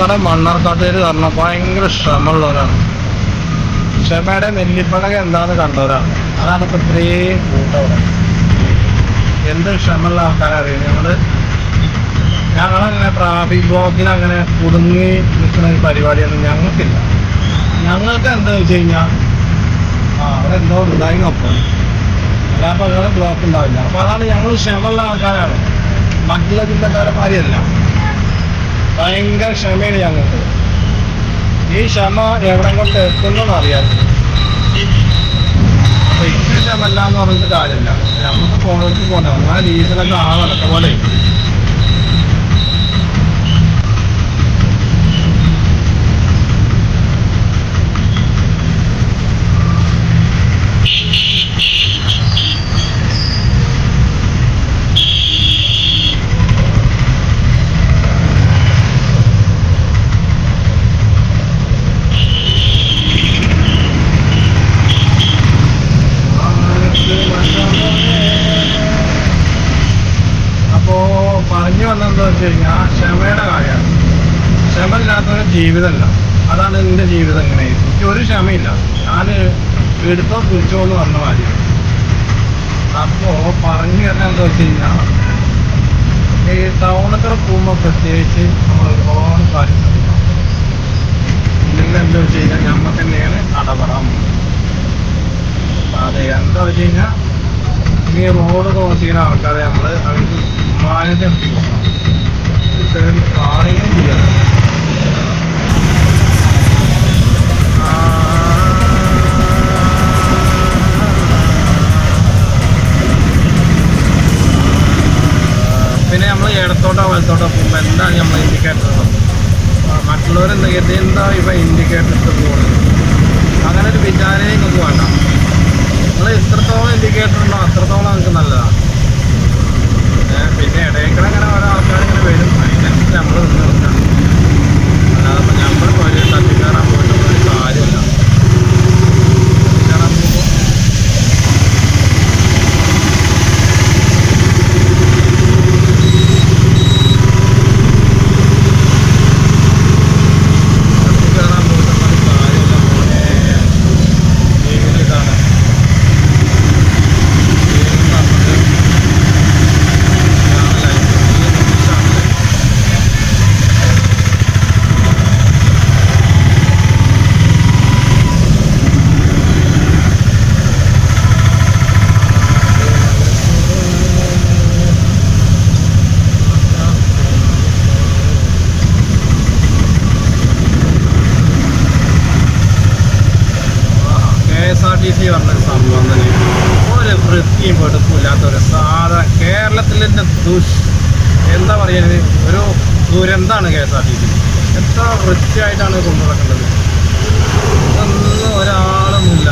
ഞങ്ങളുടെ മണ്ണാർക്കാട്ടേര് പറഞ്ഞാൽ ഭയങ്കര ശ്രമമുള്ളവരാണ്. ക്ഷമയുടെ നെല്ലിപ്പലക എന്താന്ന് കണ്ടവരാണ്. അതാണ് ഇപ്പൊ ഇത്രയും കൂട്ടവിടെ. എന്ത് ക്ഷമയുള്ള ആൾക്കാരറിയാം. ഞങ്ങളങ്ങനെ ട്രാഫിക് ബ്ലോക്കിൽ അങ്ങനെ കുടുങ്ങി നിൽക്കുന്ന ഒരു പരിപാടിയൊന്നും ഞങ്ങൾക്കില്ല. ഞങ്ങൾക്ക് എന്താ വെച്ച് കഴിഞ്ഞാൽ അവിടെ എന്തോ ഉണ്ടായി നോക്കും, അല്ലാപ്പോൾ അങ്ങനെ ബ്ലോക്ക് ഉണ്ടാവില്ല. അപ്പോൾ അതാണ് ഞങ്ങൾ ക്ഷമയുള്ള ആൾക്കാരാണ്. മറ്റുള്ള ജില്ലക്കാരെ മാതിരിയല്ല, ഭയങ്കര ക്ഷമയാണ് ഞങ്ങൾക്ക്. ഈ ക്ഷമ എവിടെ കൊണ്ട് എത്തുന്നതെന്ന് അറിയാം. അപ്പൊ ഇത്ര ക്ഷമല്ല എന്ന് പറഞ്ഞിട്ട് കാര്യമില്ല. നമുക്ക് പോകണമെങ്കിൽ പോകണം. അങ്ങനെ ഡീസലൊക്കെ ആവണത്തെ പോലെ പറഞ്ഞു വന്നതെന്ന് വെച്ച് കഴിഞ്ഞാൽ ക്ഷമയുടെ കാര്യമാണ്. ക്ഷമ ഇല്ലാത്തൊരു ജീവിതമല്ല. അതാണ് എൻ്റെ ജീവിതം. ഇങ്ങനെ എനിക്ക് ഒരു ക്ഷമയില്ല. ഞാൻ എടുത്തോ പിടിച്ചോ എന്ന് പറഞ്ഞ കാര്യമാണ്. അപ്പോൾ പറഞ്ഞു തരുന്നത് എന്താ വെച്ച് കഴിഞ്ഞാൽ ഈ ടൗണൊക്കെ പോകുമ്പോൾ പ്രത്യേകിച്ച് നമ്മൾ ഒരുപാട് കാര്യം ശ്രമിക്കണം. ഇതിൽ എന്താ വെച്ച് കഴിഞ്ഞാൽ നമുക്ക് തന്നെയാണ് അടപെടാൻ. അതെ, എന്താ വെച്ച് കഴിഞ്ഞാൽ ഈ റോഡ് ക്രോസ് ചെയ്യുന്ന ആൾക്കാരെ നമ്മൾ അവർക്ക് മാന്യത നോക്കണം. കാണുകയും ചെയ്യണം. പിന്നെ നമ്മൾ ഇടത്തോട്ടോ വലത്തോട്ടോ പോകുമ്പോൾ എന്താണ് നമ്മൾ ഇൻഡിക്കേറ്റർ മറ്റുള്ളവരെന്താ കരുതി എന്താ ഇപ്പം ഇൻഡിക്കേറ്റർ ഇട്ട് പോകുന്നത്, അങ്ങനെ ഒരു വിചാരമേ നമുക്ക് വേണ്ട. നിങ്ങൾ എത്രത്തോളം ഇൻഡിക്കേറ്റർ ഉണ്ടോ അത്രത്തോളം നമുക്ക് നല്ലതാണ്. പിന്നെ ഇടയ്ക്കൂടെ അങ്ങനെ ഓരോ ആൾക്കാരിങ്ങനെ വരും, അതിനനുസരിച്ച് നമ്മൾ നിന്ന് നിർത്താം. അല്ലാതെ ഇപ്പം നമ്മൾ ഒരു തട്ടിക്കയറാൻ പോയിട്ടുള്ള ഒരു കാര്യമല്ല. തട്ടിക്കയറാൻ പോകുമ്പോൾ KSRTC പറഞ്ഞൊരു സംഭവം തന്നെ ഒരു വൃത്തിയും വെടുപ്പില്ലാത്തൊരു സാധാ കേരളത്തിൻ്റെ എന്താ പറയുന്നത്, ഒരു ദുരന്തമാണ് KSRTC. എത്ര വൃത്തിയായിട്ടാണ് കൊണ്ടു നടക്കുന്നത്. ഇതൊന്നും ഒരാളൊന്നുമില്ല.